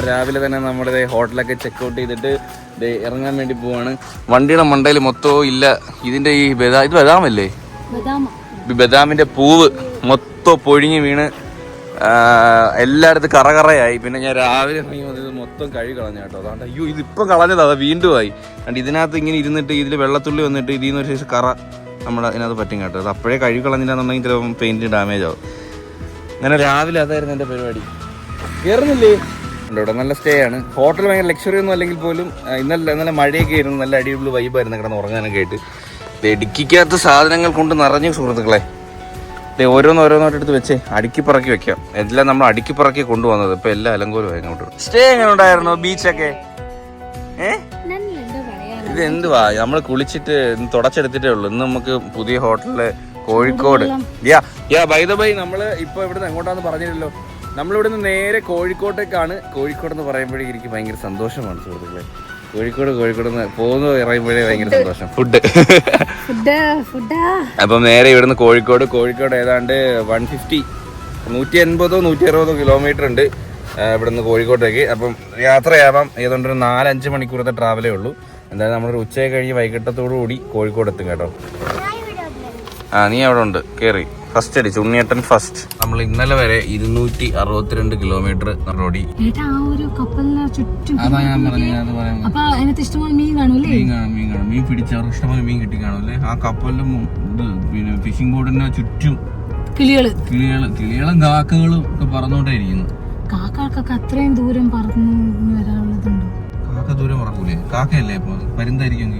അപ്പോൾ രാവിലെ തന്നെ നമ്മുടെ ഹോട്ടലൊക്കെ ചെക്കൗട്ട് ചെയ്തിട്ട് ഇറങ്ങാൻ വേണ്ടി പോവാണ്. വണ്ടിയുടെ മണ്ടയിൽ മൊത്തവും ഇല്ല. ഇതിൻ്റെ ഈ ഇത് ബദാമല്ലേ, ബദാമിൻ്റെ പൂവ് മൊത്തം പൊഴിഞ്ഞ് വീണ് എല്ലായിടത്തും കറയായി. പിന്നെ ഞാൻ രാവിലെ ഇറങ്ങി വന്നത് മൊത്തം കഴുകി കളഞ്ഞ കേട്ടോ. അതുകൊണ്ട് അയ്യോ ഇതിപ്പം കളഞ്ഞത് അതാ വീണ്ടും ആയി. അതുകൊണ്ട് ഇതിനകത്ത് ഇങ്ങനെ ഇരുന്നിട്ട് ഇതിൽ വെള്ളത്തുള്ളി വന്നിട്ട് ഇതിൽ നിന്ന് ഒരു ശേഷം കറ നമ്മുടെ അതിനകത്ത് പറ്റും കേട്ടോ. അത് അപ്പോഴേ കഴുകി കളഞ്ഞില്ലാന്നുണ്ടെങ്കിൽ ചിലപ്പം പെയിൻറ്റ് ഡാമേജ് ആവും. അങ്ങനെ രാവിലെ അതായിരുന്നു എൻ്റെ പരിപാടി. കയറുന്നില്ലേ ഇവിടെ നല്ല സ്റ്റേ ആണ്. ഹോട്ടൽ ഭയങ്കര ലക്ഷറി ഒന്നും അല്ലെങ്കിൽ പോലും ഇന്നലെ മഴയൊക്കെ ആയിരുന്നു, നല്ല അടിപൊളി വൈബായിരുന്നു കിടന്ന് ഉറങ്ങാനൊക്കെ ആയിട്ട്. ഇടുക്കിക്കകത്ത് സാധനങ്ങൾ കൊണ്ട് നിറഞ്ഞു സുഹൃത്തുക്കളെ. ഓരോന്നോരോന്നോട്ട് എടുത്ത് വെച്ചേ അടുക്കി പറക്കി വെക്കാം. എല്ലാം നമ്മൾ അടുക്കി പറക്കി കൊണ്ടുവന്നത്. ഇപ്പൊ എല്ലാം അലങ്കോലമായി അങ്ങോട്ട്. സ്റ്റേ എങ്ങനെ ഉണ്ടായിരുന്നു ബീച്ചൊക്കെ? ഇത് എന്തുവാ, നമ്മൾ കുളിച്ചിട്ട് തുടച്ചെടുത്തിട്ടേ ഉള്ളൂ. ഇന്ന് നമുക്ക് പുതിയ ഹോട്ടലില് കോഴിക്കോട് ബൈ ദ ബൈ നമ്മള് ഇപ്പൊ ഇവിടുന്ന് എങ്ങോട്ടാന്ന് പറഞ്ഞില്ലല്ലോ. നമ്മളിവിടുന്ന് നേരെ കോഴിക്കോട്ടേക്കാണ്. കോഴിക്കോട് എന്ന് പറയുമ്പോഴേക്കും എനിക്ക് ഭയങ്കര സന്തോഷമാണ് സുഹൃത്തുക്കളെ. കോഴിക്കോട് പോകുന്ന പറയുമ്പോഴേ ഭയങ്കര സന്തോഷം. ഫുഡ് അപ്പം നേരെ ഇവിടുന്ന് കോഴിക്കോട് ഏതാണ്ട് 150-180 കിലോമീറ്റർ ഉണ്ട് ഇവിടുന്ന് കോഴിക്കോട്ടേക്ക്. അപ്പം യാത്രയാവാം. ഏതാണ്ട് ഒരു 4-5 മണിക്കൂറത്തെ ട്രാവലേ ഉള്ളൂ. എന്തായാലും നമ്മളൊരു ഉച്ചയൊക്കെ കഴിഞ്ഞ് വൈകിട്ടത്തോടു കൂടി കോഴിക്കോട് എത്തും കേട്ടോ. നീ അവിടെ ഉണ്ട്, കയറി ഫസ്റ്റ് അടിച്ചു ഉണ്ണിയേട്ടൻ ഫസ്റ്റ്. നമ്മൾ ഇന്നലെ വരെ 262 കിലോമീറ്റർ റോഡി. അതാ ഞാൻ മീൻ പിടിച്ചവർ ഇഷ്ടംപോലെ മീൻ കിട്ടി കാണുമല്ലേ. ആ കപ്പലിലും ഇത് പിന്നെ ഫിഷിംഗ് ബോർഡിന്റെ ചുറ്റും കിളികളും കാക്കകളും ഒക്കെ പറന്നോണ്ടേ ഇരിക്കുന്നു. കാക്കകൾക്ക് അത്രയും ദൂരം പറന്നു വരാനുള്ളതുണ്ട്. കാക്ക ദൂരം പറക്കൂലേ? കാക്കയല്ലേ ഇപ്പൊ പരുന്തായിരിക്കും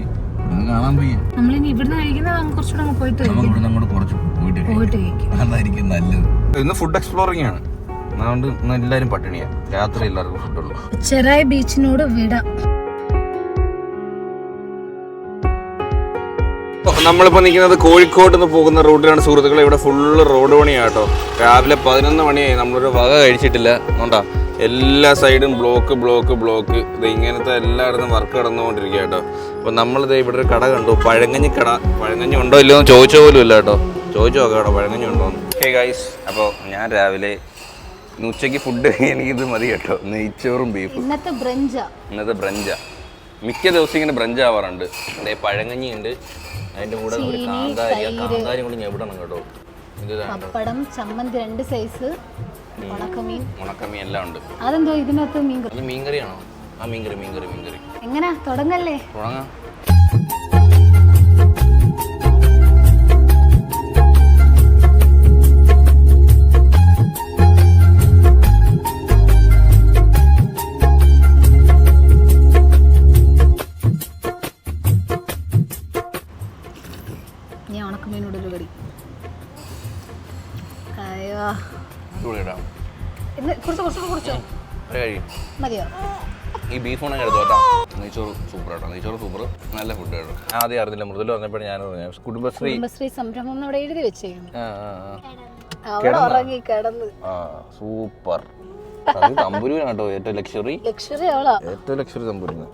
കാണാൻ പോയി. നമ്മളിനി ഇവിടുന്ന് കഴിക്കുന്നത് കുറച്ചുകൂടെ പോയിട്ട് അതായിരിക്കും നല്ലത്. ഇന്ന് ഫുഡ് എക്സ്പ്ലോറിംഗ് ആണ്. അതുകൊണ്ട് ഇന്ന് എല്ലാവരും പട്ടിണിയാ. രാത്രി എല്ലാവർക്കും ഫുഡുള്ളൂ. ചെറായി ബീച്ചിനോട് വിടാം. നമ്മളിപ്പോ നിൽക്കുന്നത് കോഴിക്കോട് നിന്ന് പോകുന്ന റൂട്ടിലാണ് സുഹൃത്തുക്കളെ. ഇവിടെ ഫുള്ള് റോഡ് പണിയാട്ടോ. രാവിലെ 11 മണിയായി, നമ്മളൊരു വക കഴിച്ചിട്ടില്ല. അതുകൊണ്ടാ എല്ലാ സൈഡും ബ്ലോക്ക്. ഇത് ഇങ്ങനത്തെ എല്ലായിടത്തും വർക്ക് നടന്നുകൊണ്ടിരിക്കുക കേട്ടോ. അപ്പോൾ നമ്മളിത് ഇവിടെ ഒരു കട കണ്ടു, പഴങ്കഞ്ഞി കട. പഴങ്കഞ്ഞി ഉണ്ടോ ഇല്ലയോ എന്ന് ചോദിച്ച പോലും ഇല്ല കേട്ടോ. ചോദിച്ചു നോക്കാം കേട്ടോ പഴങ്കഞ്ഞി ഉണ്ടോന്ന്. ഹേ ഗൈസ്, അപ്പോൾ ഞാൻ രാവിലെ ഉച്ചയ്ക്ക് ഫുഡ് എനിക്കിത് മതി കേട്ടോ. നെയ്ച്ചോറും ബീഫും. ഇന്നത്തെ ബ്രഞ്ചാ. മിക്ക ദിവസം ഇങ്ങനെ ബ്രഞ്ച് ആവാറുണ്ട്. അതേ പഴങ്കഞ്ഞി ഉണ്ട്, അതിൻ്റെ കൂടെ ഒരു കാന്താരി കൂടി ഞെവിടണം കേട്ടോ. പപ്പടം, ചമ്മന്തി 2 സൈസ്, ഉണക്കമീൻ എല്ലാം ഉണ്ട്. അതെന്തോ ഇതിനകത്ത് മീൻകറിയാണോ? ആ മീൻകറി. എങ്ങനാ തുടങ്ങല്ലേ? തുടങ്ങാം. ഞാൻ ഉണക്കമീനോടൊരു കടി. അയ്യോ കുറച്ചോ മതിയോ? ഈ ബീഫ് ഉണ്ടെങ്കിൽ എടുത്തോട്ടാ. നെയ്ച്ചോറ് സൂപ്പർ കേട്ടോ. നെയ്ച്ചോറ് സൂപ്പർ, നല്ല ഫുഡ് കേട്ടോ. ആദ്യം അറിഞ്ഞില്ല, മൃദുല പറഞ്ഞപ്പോഴും ഞാൻ കുടുംബശ്രീ സംരംഭം അവിടെ എഴുതി വെച്ചേ. സൂപ്പർ തമ്പുരുവിനാ കേട്ടോ ഏറ്റവും ലക്ഷറി തമ്പുരുന്ന്.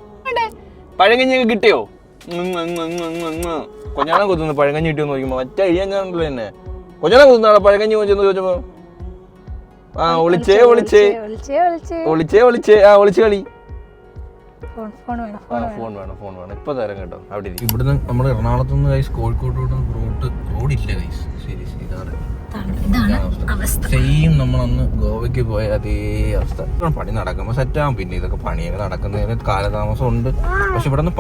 പഴങ്കഞ്ഞൊക്കെ കിട്ടിയോ? കൊഞ്ഞാണ കുത്തുന്നു പഴങ്കഞ്ഞി കിട്ടിയോ നോക്കുമ്പോ മറ്റേ അഴിയാഞ്ഞാണല്ലോ എന്നെ. കൊഞ്ഞാണ കുത്തുന്നാളെ പഴങ്കഞ്ഞി ചെന്ന് ചോദിച്ചപ്പോ ഒളിച്ചേ കളി. ഫോൺ വേണം ഇപ്പൊ തരാം കേട്ടോ. അവിടെ ഇവിടുന്ന് നമ്മൾ എറണാകുളത്ത് നിന്ന് ഗൈസ് കോഴിക്കോട്ടോട്ട് റോഡില്ല ഗൈസ്. ശരി ഇതാണ് സെയിം നമ്മളന്ന് ഗോവയ്ക്ക് പോയ അതേ അവസ്ഥ. പണി നടക്കുമ്പോ സെറ്റാകും. പിന്നെ ഇതൊക്കെ പണിയൊക്കെ നടക്കുന്നതിന് കാലതാമസം ഉണ്ട്. പക്ഷെ ഇവിടെ നിന്ന്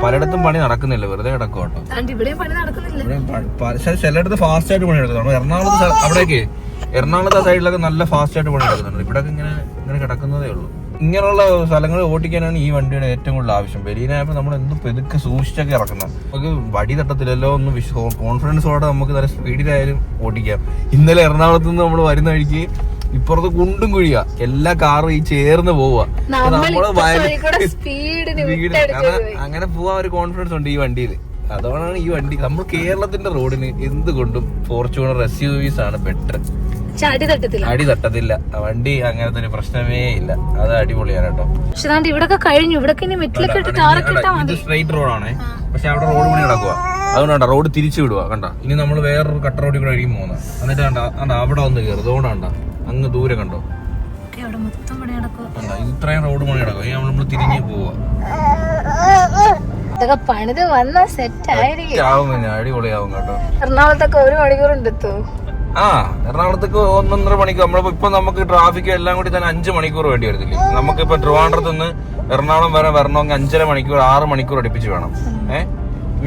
പലയിടത്തും പണി നടക്കുന്നില്ല, വെറുതെ കിടക്കും കേട്ടോ. ചിലയിടത്ത് ഫാസ്റ്റ് ആയിട്ട് പണി എടുക്കുന്നുണ്ട്. എറണാകുളത്തെ സൈഡിലൊക്കെ നല്ല ഫാസ്റ്റ് ആയിട്ട് പണി എടുക്കുന്നുണ്ട്. ഇവിടെ ഇങ്ങനെ കിടക്കുന്നതേ ഉള്ളൂ. ഇങ്ങനെയുള്ള സ്ഥലങ്ങൾ ഓടിക്കാനാണ് ഈ വണ്ടിയുടെ ഏറ്റവും കൂടുതൽ ആവശ്യം. ബലീനായപ്പോൾ നമ്മൾ എന്തും പെതുക്കെ സൂക്ഷിച്ചൊക്കെ ഇറക്കുന്നത്. നമുക്ക് വടി തട്ടത്തില്ലല്ലോ, ഒന്ന് കോൺഫിഡൻസോടെ നമുക്ക് നല്ല സ്പീഡിലായാലും ഓടിക്കാം. ഇന്നലെ എറണാകുളത്ത് നിന്ന് നമ്മൾ വരുന്ന വഴിക്ക് ഇപ്പുറത്ത് കുണ്ടും കുഴിയാ, എല്ലാ കാറും ഈ ചേർന്ന് പോവുക. അങ്ങനെ പോവാൻ ഒരു കോൺഫിഡൻസ് ഉണ്ട് ഈ വണ്ടിയിൽ. അതുകൊണ്ടാണ് ഈ വണ്ടി നമ്മൾ കേരളത്തിന്റെ റോഡിന് എന്തുകൊണ്ടും ഫോർച്യൂണർ SUVs ആണ് ബെറ്റർ. അടി തട്ടത്തില്ല വണ്ടി, അങ്ങനത്തെ ഒരു പ്രശ്നമേ ഇല്ല. അത് അടിപൊളിയാണ് കേട്ടോ. ഇത് സ്ട്രൈറ്റ് റോഡാണേ, പക്ഷെ അവിടെ റോഡ് പണി കിടക്കുക. അതുകൊണ്ടാ റോഡ് തിരിച്ചു വിടുക. കണ്ട, ഇനി നമ്മൾ വേറൊരു കട്ട റോഡിൽ കൂടെ ആയിരിക്കും പോകുന്നത്. എന്നിട്ട് കണ്ട അവിടെ ഒന്ന് കയറും. അതുകൊണ്ടാ അങ്ങ് ദൂരെ കണ്ടോ ഇത്രയും റോഡ് പണി കിടക്കും നമ്മൾ തിരിഞ്ഞു പോവാ. ഇതൊക്കെ പണിത് വന്ന സെറ്റ് ആയിരിക്കും. അടിപൊളിയാവും കേട്ടോ. എറണാകുളത്തൊക്കെ 1 മണിക്കൂറുണ്ട് എത്തൂ. എറണാകുളത്തേക്ക് 1.5 മണിക്കൂർ. നമ്മളിപ്പോ നമുക്ക് ട്രാഫിക് എല്ലാം കൂടി തന്നെ 5 മണിക്കൂർ വേണ്ടി വരത്തില്ലേ? നമുക്കിപ്പോ ട്രിവാൻഡ്രത്ത് നിന്ന് എറണാകുളം വരെ വരണമെങ്കിൽ 5.5 മണിക്കൂർ 6 മണിക്കൂർ അടുപ്പിച്ച് വേണം.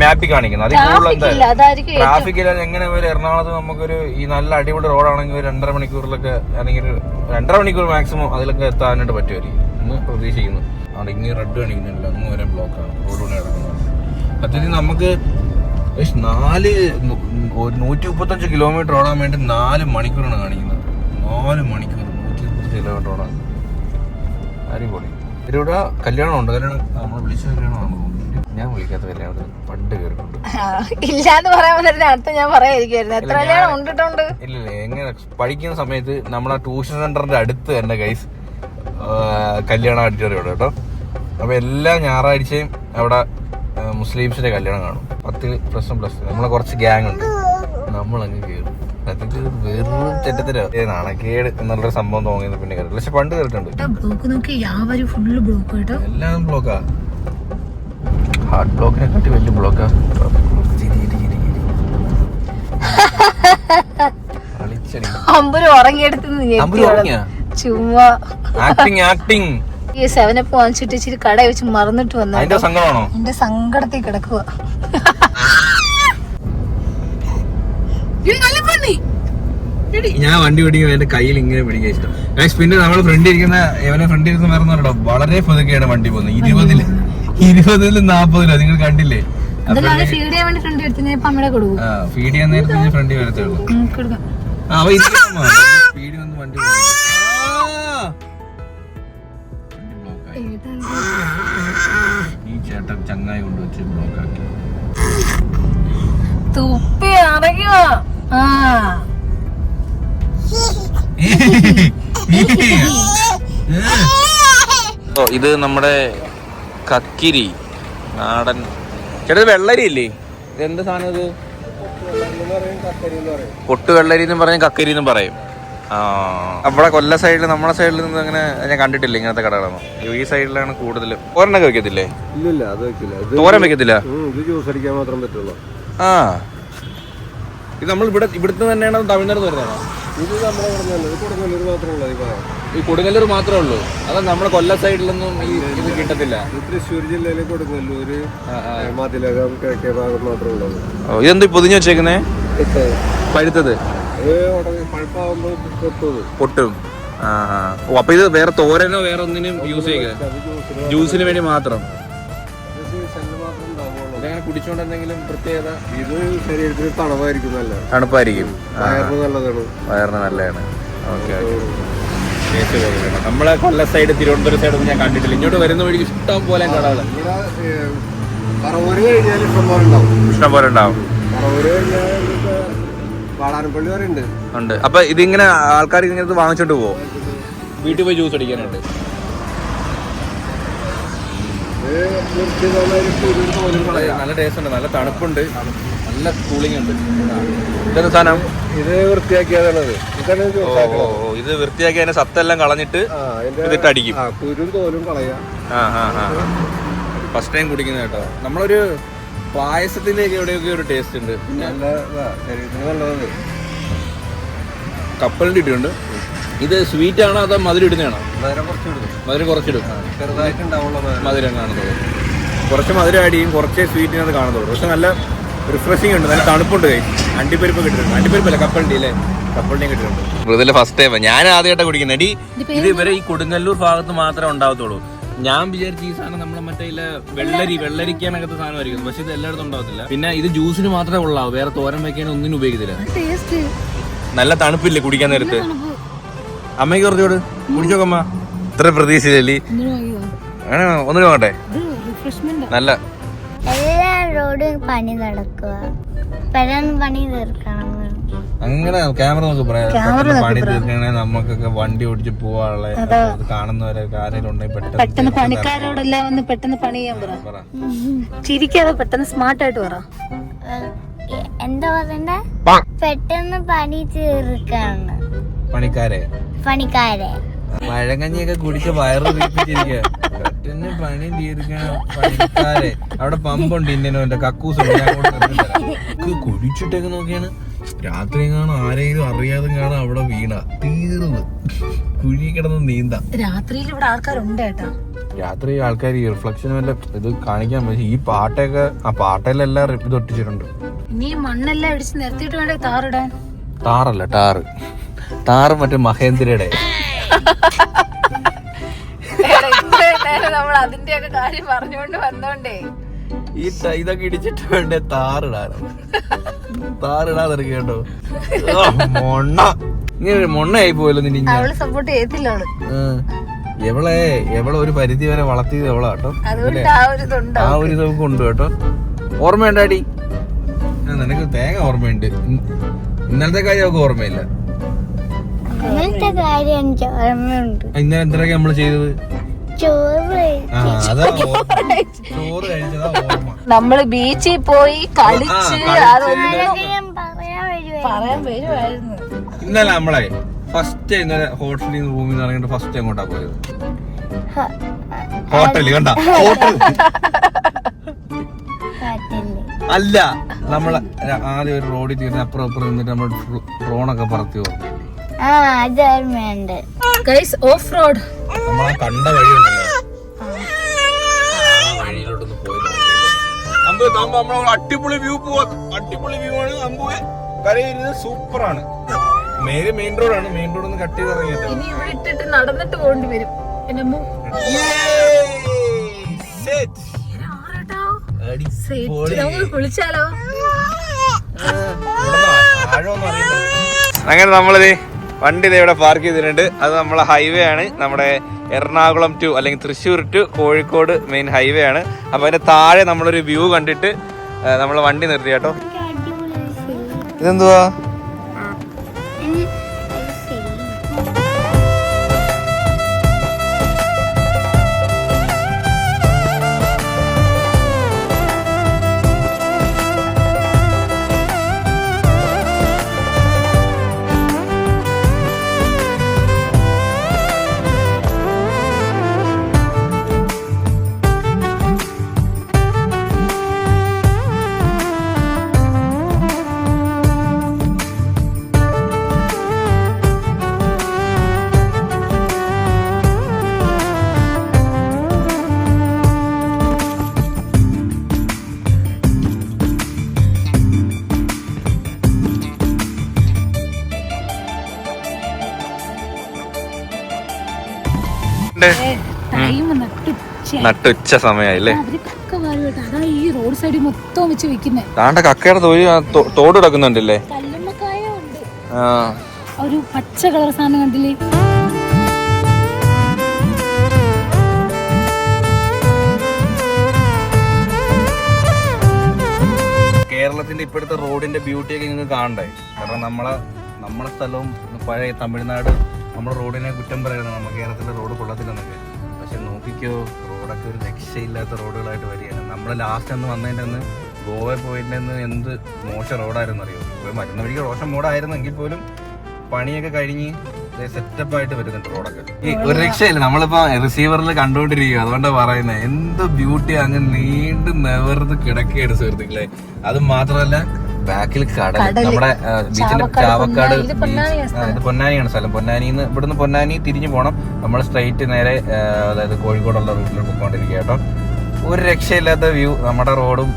മാപ്പിൽ കാണിക്കുന്നത് അതിൽ കൂടുതൽ എന്തായാലും ട്രാഫിക് ഇല്ലാതെ എങ്ങനെ വരും? എറണാകുളത്ത് നമുക്കൊരു ഈ നല്ല അടിപൊളി റോഡാണെങ്കിൽ 2.5 മണിക്കൂറിലൊക്കെ അല്ലെങ്കിൽ 2.5 മണിക്കൂർ മാക്സിമം അതിലൊക്കെ എത്താനായിട്ട് പറ്റുമായിരിക്കും എന്ന് പ്രതീക്ഷിക്കുന്നു. അവിടെ ഇങ്ങനെ റെഡ് കാണിക്കുന്നില്ല, അങ്ങ് വരെ ബ്ലോക്കാണ് റോഡ് പണി കിടക്കുന്നത്. സത്യത്തിൽ നമുക്ക് 135 കിലോമീറ്റർ ഓടാൻ വേണ്ടി 4 മണിക്കൂറാണ് കാണിക്കുന്നത്. 4 മണിക്കൂർ 135 കിലോമീറ്റർ ഓടാൻ. അടിപൊളി. ഇവിടെ കല്യാണമുണ്ട്. കല്യാണം നമ്മൾ വിളിച്ച കല്യാണമാണ്. ഞാൻ വിളിക്കാത്ത കല്യാണത്തിൽ പണ്ട് കയറിയിട്ടുണ്ട്. ഇല്ലാന്ന് പറയാൻ അടുത്ത ഞാൻ പറയാതിരിക്കുവായിരുന്നു. എത്ര കല്യാണം ഉണ്ടിട്ടുണ്ട്. ഇല്ല, എങ്ങനെ പഠിക്കുന്ന സമയത്ത് നമ്മളെ ട്യൂഷൻ സെന്ററിന്റെ അടുത്ത് തന്നെ ഗൈസ് കല്യാണ ഓഡിറ്റോറിയം ഉണ്ട് കേട്ടോ. അപ്പൊ എല്ലാ ഞായറാഴ്ചയും അവിടെ മുസ്ലിംസിന്റെ കല്യാണം കാണും. 10+1+2 നമ്മളെ കുറച്ച് ഗ്യാങ് ഉണ്ട്. നമ്മളങ്ങ് കയറും. സത്യത്തിൽ വെറും ചെറ്റത്തിലോ നാണക്കേട് എന്നുള്ളൊരു സംഭവം തോന്നിയത് പിന്നെ കയറി. പക്ഷെ പണ്ട് കയറിയിട്ടുണ്ട്. എല്ലാം ബ്ലോക്കാ. ഹാർട്ട് ബ്ലോക്കിനെ കാട്ടി വലിയ ബ്ലോക്കാ. ചുമ്മാ ആക്ടിങ് ഈ 7up വാങ്ങിച്ചിട്ട് ഇച്ചിരി കട വെച്ച് മറന്നിട്ട് വന്നു. സങ്കടമാണോ? എന്റെ സങ്കടത്തിൽ കിടക്കുക. ഞാൻ വണ്ടി പിടിക്കും എന്റെ കയ്യിൽ ഇങ്ങനെ പിടിക്കാൻ ഇഷ്ടം. പിന്നെ നമ്മള് ഫ്രണ്ട് ഇരിക്കുന്ന മറന്നോ വളരെ പതുക്കെയാണ് വണ്ടി പോകുന്നത്. 20-ൽ 40-ൽ നിങ്ങൾ കണ്ടില്ലേ? ഫീഡ് ചെയ്യാൻ നേരത്തെ ഫ്രണ്ട് വരത്തേ ഉള്ളൂ. സ്പീഡ് വന്ന് വണ്ടി ഈ ചേട്ടൻ ചങ്ങായി കൊണ്ടുവച്ച് ബ്ലോക്കാക്കി. തുപ്പി അറിയോ? ഇത് നമ്മുടെ കക്കിരി നാടൻ. ചേട്ടാ വെള്ളരി ഇല്ലേ? ഇത് എന്ത് സാധനം? ഇത് പൊട്ട് വെള്ളരി എന്നും പറയും, കക്കരി എന്നും പറയും. നമ്മുടെ കൊല്ല സൈഡിൽ നമ്മളെ സൈഡിൽ നിന്ന് അങ്ങനെ ഞാൻ കണ്ടിട്ടില്ല ഇങ്ങനത്തെ കടകളൊന്നും. ഈ സൈഡിലാണ് കൂടുതൽ. തോരനൊക്കെ വെക്കത്തില്ലേ? ഇല്ല, അത് വെക്കില്ല. തോരൻ വെക്കത്തില്ല. ഇത് ജ്യൂസ് അടിക്കാൻ മാത്രം പറ്റുള്ളൂ. ഇത് നമ്മൾ ഇവിടുത്തെ തന്നെയാണോ തമിഴ്നാട് വരുന്നതാണോ? ഇത് നമ്മുടെ കൊടുങ്ങല്ലൂർ മാത്രമേ ഉള്ളൂ. ഈ കൊടുങ്ങല്ലൂർ മാത്രമേ ഉള്ളൂ. അത് നമ്മുടെ കൊല്ല സൈഡിലൊന്നും ഈ ഇത് കിട്ടത്തില്ല. തൃശ്ശൂർ ജില്ലയിലെ കൊടുങ്ങല്ലൂര്, മതിലകം, കിഴക്കേ ഭാഗം മാത്രമേ ഉള്ളൂ. ഇതെന്ത് പൊതിഞ്ഞു വെച്ചേക്കുന്നേ? പഴുത്തത് പൊട്ടും. അപ്പൊ ഇത് വേറെ തോരനോ വേറെ ഒന്നിനും യൂസ് ചെയ്യുക? ജ്യൂസിന് വേണ്ടി മാത്രം. ഇതങ്ങനെ കുടിച്ചോണ്ട് എന്തെങ്കിലും പ്രത്യേകത? ഇത് ശരീരത്തിന് തണുപ്പായിരിക്കും. തണുപ്പായിരിക്കും. വയറിന് നല്ലതാണ്. ഓക്കെ. നമ്മളെ കൊല്ല സൈഡ് തിരുവനന്തപുരം സൈഡൊന്നും ഞാൻ കണ്ടിട്ടില്ല. ഇങ്ങോട്ട് വരുന്ന വഴിക്ക് ഇഷ്ടം പോലെ കടകള് ഇഷ്ടം പോലെ ഉണ്ടാവും. ഉണ്ട്. അപ്പൊ ഇതിങ്ങനെ ആൾക്കാർ ഇങ്ങനെ വാങ്ങിച്ചോണ്ട് പോവോ? വീട്ടിൽ പോയി ജ്യൂസ് അടിക്കാനുണ്ട്. നല്ല ടേസ്റ്റ് ഉണ്ട്, നല്ല തണുപ്പുണ്ട്, നല്ല കൂളിംഗ് ഉണ്ട്. ഇതെന്താ സാധനം? ഇത് വൃത്തിയാക്കിയാണത്. ഇത് വൃത്തിയാക്കി അതിന്റെ സത്തെല്ലാം കളഞ്ഞിട്ട് ഇതിട്ട് അടിക്കും. തോലും കളയാ. ഫസ്റ്റ് ടൈം കുടിക്കുന്ന കേട്ടോ. നമ്മളൊരു പായസത്തിലേക്ക് എവിടെയൊക്കെ ഒരു ടേസ്റ്റ് ഉണ്ട്. നല്ലത് കപ്പലിന്റെ ഇട്ടുണ്ട്. ഇത് സ്വീറ്റ് ആണോ അതോ മധുരം ഇടുന്നതാണോ? മധുരം കുറച്ചിടും. മധുരം കാണുന്നത് കുറച്ച് മധുരം ആഡ് ചെയ്യും, കുറച്ചേ സ്വീറ്റിനത് കാണുന്നുള്ളൂ. പക്ഷെ നല്ല റിഫ്രഷിംഗ് ഉണ്ട്, നല്ല തണുപ്പുണ്ട്. അണ്ടിപ്പരിപ്പ് കിട്ടുന്നുണ്ട്. അണ്ടിപ്പരിപ്പല്ല, കപ്പലിന്റെ അല്ലേ? കപ്പലിന്റെയും കിട്ടുന്നുണ്ട്. ഇതിൽ ഫസ്റ്റ് ടൈം ഞാൻ ആദ്യമായിട്ടാണ് കുടിക്കുന്നത്. അടി ഇത് ഇവരെ ഈ കൊടുങ്ങല്ലൂർ ഭാഗത്ത് മാത്രമേ ഉണ്ടാവത്തുള്ളൂ. ഞാൻ വിചാരിച്ച ഈ സാധനം നമ്മളെ മറ്റേ വെള്ളരിക്കാനകത്ത് സാധനമായിരിക്കും. പക്ഷെ ഇത് എല്ലായിടത്തും ഉണ്ടാവത്തില്ല. പിന്നെ ഇത് ജ്യൂസിന് മാത്രമേ ഉള്ളാവും, വേറെ തോരൻ വയ്ക്കാൻ ഒന്നിനും ഉപയോഗിക്കത്തില്ല. നല്ല തണുപ്പില്ലേ കുടിക്കാൻ നേരത്ത്? അമ്മയ്ക്ക് കുറച്ചുകൂടെ കുടിച്ചോക്കമ്മ. ഇത്ര പ്രതീക്ഷയില്ലേ? ഒന്നിനും നോക്കട്ടെ. നല്ല എല്ലാ റോഡും പണി നടക്കുക, പണി തീർക്കണം. അങ്ങനെ ക്യാമറ നമുക്ക് പറയാം. പണി തീർക്കണേ നമുക്കൊക്കെ വണ്ടി ഓടിച്ച് പോവാനുള്ള കാണുന്നവരെ ആരെങ്കിലും പെട്ടെന്ന് പണിക്കാരോടെല്ലാം വന്ന് പെട്ടെന്ന് പണി ചെയ്യാൻ പറ. ചിരിക്കാതെ പെട്ടെന്ന് സ്മാർട്ട് ആയിട്ട് പറ. എന്താ പറയണ്ടേ? പെട്ടെന്ന് പണി തീർക്കാണ്. പണിക്കാരെ പഴങ്കഞ്ഞിയൊക്കെ കുടിച്ച് വയറ് വീപ്പിച്ചിരിക്കുക. കട്ടിന് പണി തീർക്കണം പണിക്കാരെ. അവിടെ പമ്പുണ്ട് ഇന്ത്യനോന്റെ കക്കൂസ് കുടിച്ചിട്ടൊക്കെ നോക്കിയാണ്. രാത്രി കാണാൻ ആരെങ്കിലും അറിയാതെ കാണാൻ അവിടെ വീണ തീർന്ന് കുഴി കിടന്ന് നീന്താം. രാത്രിയിൽ ഇവിടെ ആൾക്കാരുണ്ട് കേട്ടാ. രാത്രി ആൾക്കാർ ഈ റിഫ്ലക്ഷൻ വല്ല ഇത് കാണിക്കാൻ പറ്റും. ഈ പാട്ടൊക്കെ ആ പാട്ടയിലെല്ലാം ഇത് ഒട്ടിച്ചിട്ടുണ്ട്. ഇനി മണ്ണെല്ലാം ഇടിച്ച് നിർത്തിയിട്ട് വേണ്ടേ താറിടാൻ. ടാറല്ല ടാറ് മറ്റേ മഹേന്ദ്രയുടെ. നമ്മൾ അതിന്റെ ഒക്കെ കാര്യം പറഞ്ഞുകൊണ്ട് വന്നോണ്ടേ ഈ ഇതൊക്കെ ഇടിച്ചിട്ട് വേണ്ടേ താറിടാനോ. താറിടാതെ കേട്ടോ. ഇങ്ങനെ മൊണ്ണയായി പോയല്ലോ നിന്നെ. അവള് സപ്പോർട്ട് ചെയ്യത്തില്ല. എവളെ ഒരു പരിധി വരെ വളർത്തിയത് എവളാട്ടോ. അതുകൊണ്ട് ആ ഒരു ഇതൊക്കെ ഉണ്ട് കേട്ടോ. ഓർമ്മയുണ്ടാടി? നിനക്ക് തേങ്ങ ഓർമ്മയുണ്ട്. ഇന്നലത്തെ കാര്യം അവൾക്ക് ഓർമ്മയില്ല. അങ്ങനത്തെ കാര്യം എനിക്ക് ഓർമ്മയുണ്ട്. ഇന്നലെ എന്തൊക്കെ നമ്മള് ചെയ്തത്? ചോറ് ചോറ് കഴിച്ചതാ ഓർമ്മ. നമ്മള് ബീച്ചിൽ പോയി കളിച്ച് ഞാൻ പറയാൻ വരുമായിരുന്നു. ഇന്നലെ നമ്മളെ ഫസ്റ്റ് ഇന്നലെ ഹോട്ടലിൽ റൂമിൽ നിന്ന് ഇറങ്ങിട്ട് ഫസ്റ്റ് എങ്ങോട്ടാ പോയത്? ഹോട്ടല് കണ്ട ഹോട്ടൽ അല്ല. നമ്മള് ആദ്യം ഒരു റോഡിൽ തീർന്ന് അപ്പുറം അപ്പുറം നിന്നിട്ട് നമ്മൾ ഡ്രോണൊക്കെ പറത്തി പോകും. ഓഫ് റോഡ് നമ്മളാ കണ്ട വഴി ഉണ്ടല്ലോ, ആ വഴിയിലോട്ടൊന്ന് പോയി നോക്കിയിട്ട് അടിപൊളി വ്യൂ പോവാ. അടിപൊളി വ്യൂ ആണ്. അമ്പുവെ കരയിരുന്നത് സൂപ്പറാണ്. മെയിൻ റോഡാണ്. മെയിൻ റോഡ് ഒന്ന് കട്ട് ചെയ്ത് ഇറങ്ങിയത്. ഇനി ഇവിടെ ഇട്ടിട്ട് നടന്നിട്ട് പോകേണ്ടി വരും. കുളിച്ചാലോ? അങ്ങനെ നമ്മളിത് വണ്ടി ഇവിടെ പാർക്ക് ചെയ്തിട്ടുണ്ട്. അത് നമ്മളെ ഹൈവേ ആണ്. നമ്മുടെ എറണാകുളം ടു അല്ലെങ്കിൽ Thrissur to Kozhikode main highway ആണ്. അപ്പൊ അതിന്റെ താഴെ നമ്മളൊരു വ്യൂ കണ്ടിട്ട് നമ്മൾ വണ്ടി നിർത്തി കേട്ടോ. ഇതെന്തുവാ? നട്ടുച്ച സമയല്ലേ? അതാ ഈ റോഡ് സൈഡിൽ മൊത്തം വെച്ച് വെക്കുന്നേ. താണ്ട കക്കയുടെ തോട് കിടക്കുന്നുണ്ടല്ലേ? കല്ലുമ്മക്കായ ഉണ്ട്. ഒരു പച്ച കളർ സാധനം കണ്ടില്ലേ? കേരളത്തിന്റെ ഇപ്പോഴത്തെ റോഡിന്റെ ബ്യൂട്ടി ഒക്കെ നിങ്ങൾക്ക് കാണണ്ടേ? കാരണം നമ്മളെ സ്ഥലവും പഴയ തമിഴ്നാട് നമ്മുടെ റോഡിനെ കുറ്റം പറയുന്നത് നമ്മൾ കേരളത്തിലെ റോഡ് കൊള്ളത്തില്ലെന്നൊക്കെ. പക്ഷെ നോക്കിക്കോ, റോഡൊക്കെ ഒരു രക്ഷയില്ലാത്ത റോഡുകളായിട്ട് വരികയാണ്. നമ്മൾ ലാസ്റ്റ് അന്ന് വന്നതിൻ്റെ അന്ന് ഗോവയിൽ പോയിൻ്റെ എന്ത് മോശം റോഡായിരുന്നു അറിയോ? മരുന്ന് വഴിക്ക് മോശം റോഡായിരുന്നെങ്കിൽ പോലും പണിയൊക്കെ കഴിഞ്ഞ് സെറ്റപ്പായിട്ട് വരുന്നുണ്ട് റോഡൊക്കെ. ഈ ഒരു രക്ഷയില്ല. നമ്മളിപ്പോ റിസീവറിൽ കണ്ടുകൊണ്ടിരിക്കുക. അതുകൊണ്ടാണ് പറയുന്നത്, എന്ത് ബ്യൂട്ടി അങ്ങ് നീണ്ടു നിവർന്ന് കിടക്കുകയാണ് സുഹൃത്തുക്കളെ. അത് മാത്രമല്ല ബാക്കിൽ കടൽ, നമ്മുടെ ബീച്ചിന്റെ ചാവക്കാട് ബീച്ച്. ഇത് പൊന്നാനിയാണ് സ്ഥലം. പൊന്നാനിന്ന് ഇവിടുന്ന് പൊന്നാനി തിരിഞ്ഞു പോകണം. നമ്മൾ സ്ട്രെയിറ്റ് നേരെ അതായത് കോഴിക്കോടുള്ള റൂട്ടിൽ പോയിക്കൊണ്ടിരിക്കുക കേട്ടോ. ഒരു രക്ഷയില്ലാത്ത വ്യൂ. നമ്മുടെ റോഡും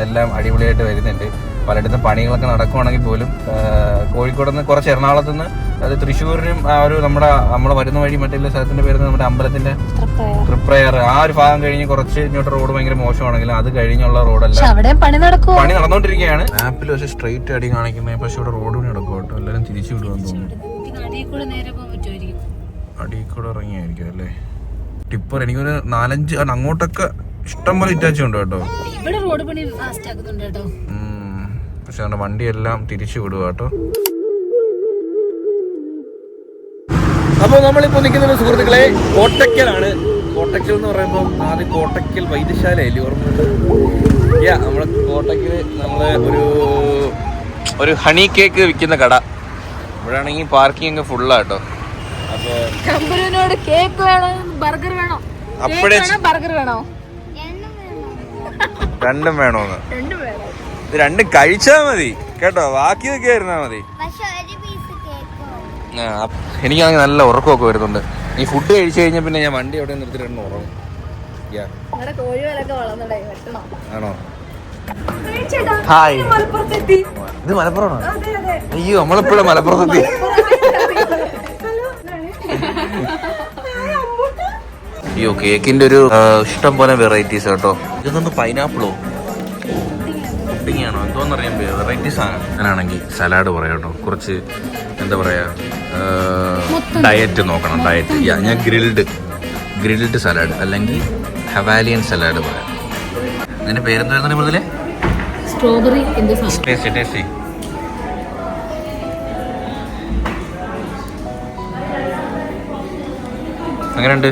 എല്ലാം അടിപൊളിയായിട്ട് വരുന്നുണ്ട്. പലയിടത്തും പണികളൊക്കെ നടക്കുവാണെങ്കിൽ പോലും കോഴിക്കോട് നിന്ന് കുറച്ച് എറണാകുളത്ത് നിന്ന് അത് തൃശ്ശൂരിനും ആ ഒരു നമ്മുടെ വരുന്ന വഴി മറ്റുള്ള സ്ഥലത്തിന്റെ പേര് നമ്മുടെ അമ്പലത്തിന്റെ തൃപ്രയർ ആ ഒരു ഭാഗം കഴിഞ്ഞ് കുറച്ച് ഇങ്ങോട്ട് റോഡ് ഭയങ്കര മോശമാണെങ്കിലും അത് കഴിഞ്ഞുള്ള റോഡെല്ലാം പണി നടന്നുകൊണ്ടിരിക്കുകയാണ്. ആപ്പിൽ പക്ഷെ സ്ട്രെയിറ്റ് അടി കാണിക്കുന്നത്, പക്ഷെ ഇവിടെ റോഡ് പണി നടക്കും കേട്ടോ. എല്ലാവരും തിരിച്ചു വിടുവാന്ന് തോന്നുന്നു. അടിയിൽ കൂടെ ഇറങ്ങിയായിരിക്കും അല്ലേ ടിപ്പർ. എനിക്കൊരു 4-5 അങ്ങോട്ടൊക്കെ ഇഷ്ടം പോലെ ഇറ്റാച്ചും ഉണ്ട് കേട്ടോ. പക്ഷെ നമ്മുടെ വണ്ടിയെല്ലാം തിരിച്ചു വിടുക കേട്ടോ. അപ്പോൾ നമ്മളിപ്പോൾ നിൽക്കുന്നത് സുഹൃത്തുക്കളെ കോട്ടക്കലാണ്. കോട്ടക്കൽ എന്ന് പറയുമ്പോൾ ആദ്യം കോട്ടക്കൽ വൈദ്യശാലയല്ലേ ഓർമ്മയുണ്ട്? നമ്മളെ കോട്ടക്കൽ നമ്മള് ഒരു ഹണി കേക്ക് വിൽക്കുന്ന കട. ഇവിടെ ആണെങ്കിൽ പാർക്കിംഗ് ഒക്കെ ഫുള്ളാട്ടോ. അപ്പൊ കമ്പരൂനോട് കേക്ക് വേണോ ബർഗർ വേണോ അപ്പഴേ ബർഗർ വേണോ രണ്ടും വേണോന്ന്. രണ്ടും വേണം. ഇത് രണ്ടും കഴിച്ചാ മതി കേട്ടോ, ബാക്കിയൊക്കെ ആയിരുന്നാ മതി. പക്ഷെ ഒരു പീസ് കേക്ക് എനിക്കാണെങ്കിൽ നല്ല ഉറക്കമൊക്കെ വരുന്നുണ്ട്. ഈ ഫുഡ് കഴിച്ചു കഴിഞ്ഞാൽ പിന്നെ ഞാൻ വണ്ടി എവിടെ നിർത്തിയിട്ട് കിടന്ന് ഉറങ്ങും. നമ്മുടെ കോഴികളൊക്കെ വളർന്നടേ വെട്ടണം. ആണോ? ഹായ്, ഇത് മലപ്പുറമാണോ? അയ്യോ, നമ്മളെപ്പോഴും മലപ്പുറത്തെത്തി. അയ്യോ, കേക്കിന്റെ ഒരു ഇഷ്ടം പോലെ വെറൈറ്റീസ് കേട്ടോ. ഇതൊന്ന് പൈനാപ്പിളോ പുഡിങ്ങാണോ എന്തോന്നറിയാൻ വെറൈറ്റീസ് ആണ്. അങ്ങനാണെങ്കിൽ സലാഡ് പറയാം കേട്ടോ. കുറച്ച് എന്താ പറയാ, ഡയറ്റ് നോക്കണം. ഡയറ്റ് ഞാൻ ഗ്രിൽഡ് സലാഡ് അല്ലെങ്കിൽ ഹവാലിയൻ സലാഡ് പറയാം. അതിന്റെ പേരെന്തായിരുന്നു മുതലേ? Strawberry tasty. അങ്ങനെയുണ്ട്.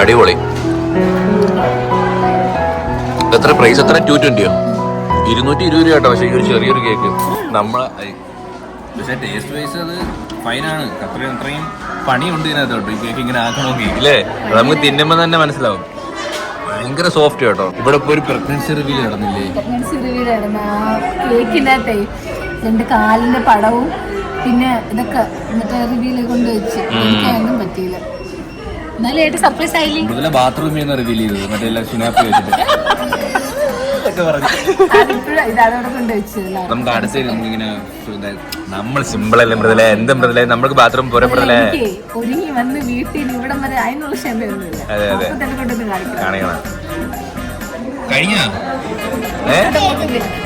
അടിപൊളി. എത്ര പ്രൈസ്? എത്ര? 220 220 രൂപ കേട്ടോ. പക്ഷേ ഈ ഒരു ചെറിയൊരു കേക്ക് നമ്മളെ പക്ഷേ ടേസ്റ്റ് വൈസ് അത് ഫൈനാണ്. അത്രയും പണിയുണ്ട് ഇതിനകത്ത് കേട്ടോ. ഈ കേക്ക് ഇങ്ങനെ ആക്കണമെങ്കിൽ ഇല്ലേ, അത് നമുക്ക് തിന്നുമ്പോൾ തന്നെ മനസ്സിലാവും. ഭയങ്കര സോഫ്റ്റ് കേട്ടോ. ഇവിടെ ഇപ്പോൾ ഒരു പ്രഗ്നൻസി റിവ്യൂ നടന്നില്ലേ? പ്രഗ്നൻസി റിവ്യൂ നടന്ന കേക്കിനകത്തെ 2 കാലിന്റെ പടവും പിന്നെ ഇതൊക്കെ മറ്റേ റിവ്യൂല് കൊണ്ടുവച്ച് എനിക്കൊന്നും പറ്റിയില്ല. എന്നാലും ഏറ്റവും സർപ്രൈസ് ആയില്ലേ? മുതലേ ബാത്റൂമിൽ നിന്ന് റിവീൽ ചെയ്തത് മറ്റേ എല്ലാം സുനാപ്പി വെച്ചിട്ട് ഇതവിടെ കൊണ്ടുവച്ചതല്ല. നമുക്ക് അടുത്ത ഇങ്ങനെ നമ്മൾ സിമ്പിൾ അല്ലേ മൃദുലേ? എന്ത് മൃദുലേ, നമ്മൾക്ക് ബാത്റൂം പോരപ്പെടലേ? ഒരുങ്ങി വന്ന് വീട്ടിൽ ഇവിടം വരെ അതിനുള്ള ക്ഷമയൊന്നുമില്ല. അതെ അതെ, കൊണ്ടൊന്ന് കാണിക്കണം. കഴിഞ്ഞ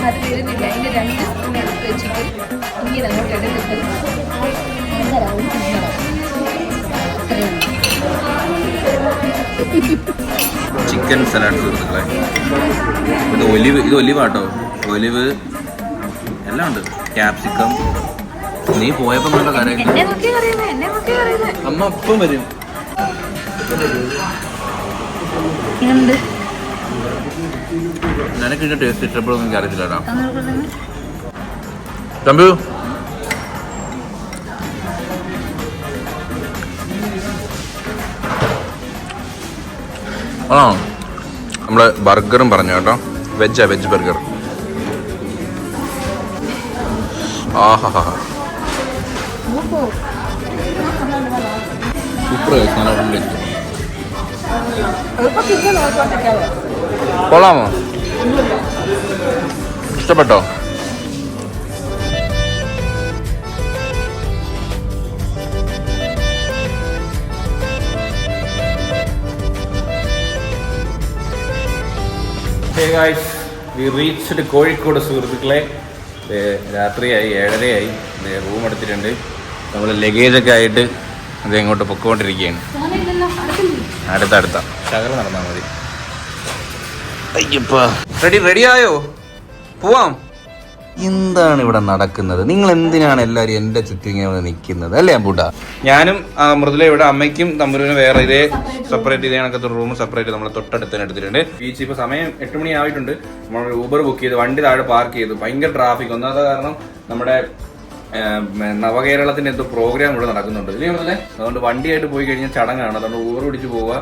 അത് വരുന്നില്ല. അതിന്റെ 2 സ്പൂൺ എടുത്ത് വെച്ചിട്ട് ഇങ്ങനെ അങ്ങോട്ട് എടുത്തിട്ട് ചിക്കൻ സലാഡ് സുഹൃത്തുക്കളെ. ഇത് ഒലിവാട്ടോ. ഒലിവ് എല്ലാം ഉണ്ട്. ക്യാപ്സിക്കം. നീ പോയപ്പോ നല്ല കാര്യം. അമ്മ അപ്പം വരും. നിനക്ക് ഇതിന്റെ ടേസ്റ്റ് ഇഷ്ടപ്പെടുമെന്ന് എനിക്ക് അറിയത്തില്ല. തമ്പു ആ, നമ്മള് ബർഗറും പറഞ്ഞു കേട്ടോ. Veg burger. ആഹാ, സൂപ്പർ. കൊള്ളാമോ? ഇഷ്ടപ്പെട്ടോ? Hey guys, we reached Kozhikode സുഹൃത്തുക്കളെ. രാത്രിയായി, 7:30 റൂം എടുത്തിട്ടുണ്ട്. നമ്മൾ ലഗേജൊക്കെ ആയിട്ട് അത് ഇങ്ങോട്ട് പൊക്കോണ്ടിരിക്കുകയാണ്. അടുത്ത ശകലം നടന്നാൽ മതി. അയ്യപ്പാ, റെഡിയായോ? പോവാം. എന്താണ് ഇവിടെ നടക്കുന്നത്? നിങ്ങൾ എന്തിനാണ് എല്ലാവരും എൻ്റെ ചുറ്റും ഇങ്ങനെ നിൽക്കുന്നത് അല്ലേ അമ്പൂട്ടാ? ഞാനും മൃദുല ഇവിടെ, അമ്മയ്ക്കും തമ്പുരുവിനും വേറെ ഇതേ സെപ്പറേറ്റ് ഇതേ കണക്കത്തെ റൂം സെപ്പറേറ്റ് നമ്മൾ തൊട്ടടുത്ത് തന്നെ എടുത്തിട്ടുണ്ട്. ബീച്ച് ഇപ്പോൾ സമയം 8 മണി ആയിട്ടുണ്ട്. നമ്മൾ ഊബർ ബുക്ക് ചെയ്ത് വണ്ടി താഴെ പാർക്ക് ചെയ്തു. ഭയങ്കര ട്രാഫിക്. ഒന്നാമത്തെ കാരണം നമ്മുടെ നവകേരളത്തിന്റെ എന്തോ പ്രോഗ്രാം ഇവിടെ നടക്കുന്നുണ്ട് ഇല്ലേ മൃദുലേ? അതുകൊണ്ട് വണ്ടിയായിട്ട് പോയി കഴിഞ്ഞാൽ ചടങ്ങാണ്. അതുകൊണ്ട് ഊബർ പിടിച്ച് പോവുക.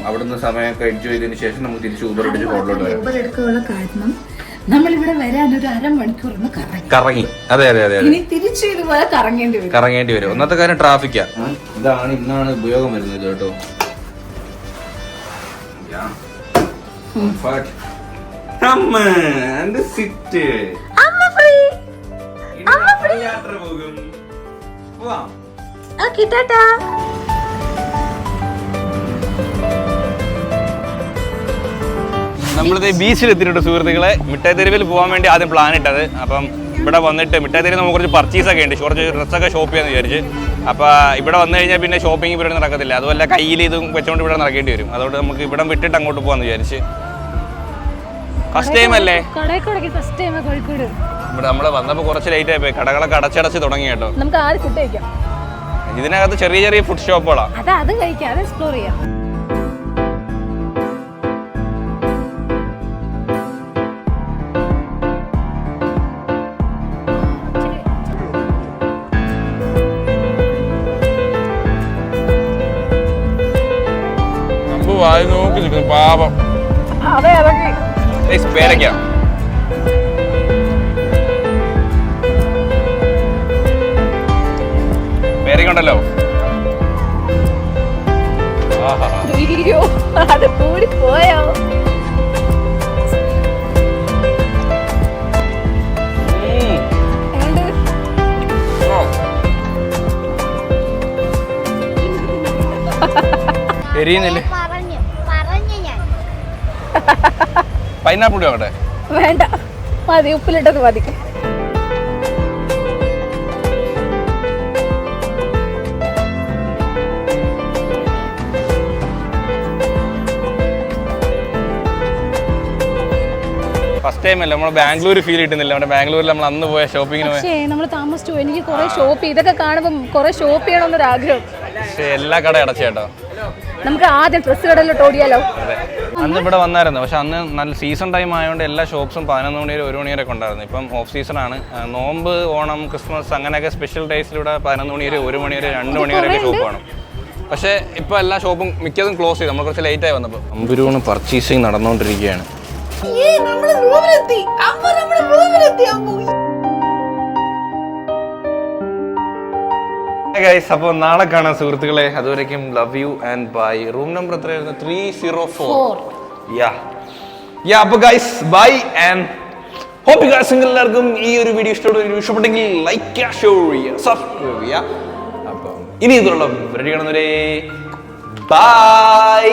അവിടുന്ന് സമയമൊക്കെ എൻജോയ് ചെയ്തതിന് ശേഷം നമുക്ക് തിരിച്ച് ഊബർ പിടിച്ച് ഹോട്ടലിലോട്ട് വരാം. ഊബർ എടുക്കാനുള്ള കാരണം നമ്മളിവിടെ വരാൻ ഒരു അരമണിക്കൂർ കറങ്ങി. അതെ തിരിച്ചു ഇതുപോലെ കറങ്ങേണ്ടി വരും. ഒന്നാമത്തെ കാര്യം ട്രാഫിക്കാ. ഇന്നാണ് ഉപയോഗം വരുന്നത് കേട്ടോ. നമ്മളിത് ബീച്ചിലെത്തിയിട്ടുണ്ട് സുഹൃത്തുക്കളെ. മിഠായി തെരുവിൽ പോകാൻ വേണ്ടി ആദ്യം പ്ലാൻ ഇട്ടത്. അപ്പം ഇവിടെ വന്നിട്ട് മിഠായി തെരുവിൽ നമുക്ക് കുറച്ച് പർച്ചേസൊക്കെ ഉണ്ട്. കുറച്ച് ഡ്രസ്സൊക്കെ ഷോപ്പ് ചെയ്യാന്ന് വിചാരിച്ച്. അപ്പോൾ ഇവിടെ വന്നു കഴിഞ്ഞാൽ പിന്നെ ഷോപ്പിംഗ് ഇവിടെ നടക്കത്തില്ല. അതുപോലെ കയ്യിൽ ഇതും വെച്ചുകൊണ്ട് ഇവിടെ നടക്കേണ്ടി വരും. അതുകൊണ്ട് നമുക്ക് ഇവിടെ വിട്ടിട്ട് അങ്ങോട്ട് പോകാന്ന് വിചാരിച്ച്. ഫസ്റ്റ് ടൈം അല്ലേ ഇവിടെ നമ്മൾ വന്നപ്പോൾ കുറച്ച് ലേറ്റ് ആയിപ്പോയി. കടകളൊക്കെ അടച്ചടച്ച് തുടങ്ങി കേട്ടോ. നമുക്ക് ആദ്യം ഫുഡ് കഴിക്കാം. ഇതിനകത്ത് ചെറിയ ഫുഡ് ഷോപ്പുകളാണ്. അത് കഴിക്കാം, അത് എക്സ്പ്ലോർ ചെയ്യാം. ഇരിക്കുന്നു പാപം. അതെ ഇറങ്ങി. പേരയ്ക്ക പേരയ്ക്കുണ്ടല്ലോ. അയ്യോ അത് കൂടി പോയോ. എരിയുന്നില്ലേ? പറഞ്ഞു ഞാൻ. പൈനാപ്പിൾ ആവട്ടെ? വേണ്ട, മതി, ഉപ്പിലിട്ടത് മതി. ഫസ്റ്റ് ടൈം അല്ല നമ്മൾ ബാംഗ്ലൂർ ഫീൽ കിട്ടുന്നില്ല. നമ്മുടെ ബാംഗ്ലൂരിൽ നമ്മൾ അന്ന് പോയ ഷോപ്പിങ്ങിന് പക്ഷേ നമ്മൾ താമസിച്ചു. എനിക്ക് കുറെ ഷോപ്പ് ഇതൊക്കെ കാണുമ്പോൾ കുറെ ഷോപ്പ് ചെയ്യണമെന്നൊരു ആഗ്രഹം. പക്ഷേ എല്ലാ കട അടച്ചേട്ടോ. നമുക്ക് ആദ്യം ഡ്രസ് കടയിലോട്ട് ഓടിയാലോ? അതെ, അന്ന് ഇവിടെ വന്നായിരുന്നു. പക്ഷെ അന്ന് നല്ല സീസൺ ടൈം ആയതുകൊണ്ട് എല്ലാ ഷോപ്സും 11 മണി വരെ 1 മണി വരെ ഒക്കെ ഉണ്ടായിരുന്നു. ഇപ്പം ഓഫ് സീസണാണ്. നോമ്പ്, ഓണം, ക്രിസ്മസ് അങ്ങനെയൊക്കെ സ്പെഷ്യൽ ഡേയ്സിലൂടെ 11 മണി വരെ 1 മണി വരെ 2 മണി വരെയൊക്കെ ഷോപ്പ് കാണും. പക്ഷേ ഇപ്പോൾ എല്ലാ ഷോപ്പും മിക്കതും ക്ലോസ് ചെയ്തു. നമ്മൾ കുറച്ച് ലേറ്റായി വന്നപ്പോൾ. അമ്പൂരിന്ന് പർച്ചേസിങ് നടന്നുകൊണ്ടിരിക്കുകയാണ്. അപ്പോൾ നാളെ കാണാം സുഹൃത്തുക്കളെ. അതുവരേക്കും love you and bye. Room number എത്രയായിരുന്നു? 304. അപ്പോൾ guys bye and hope you guys എല്ലാവർക്കും ഈ ഒരു വീഡിയോ ഇഷ്ടപ്പെട്ടെങ്കിൽ ലൈക്ക് ചെയ്യുക, ഷെയർ ചെയ്യുക, സബ്സ്ക്രൈബ് ചെയ്യുക. അപ്പം ഇനി ഇതുള്ള വീഡിയോ കാണുന്നവരെ ബൈ.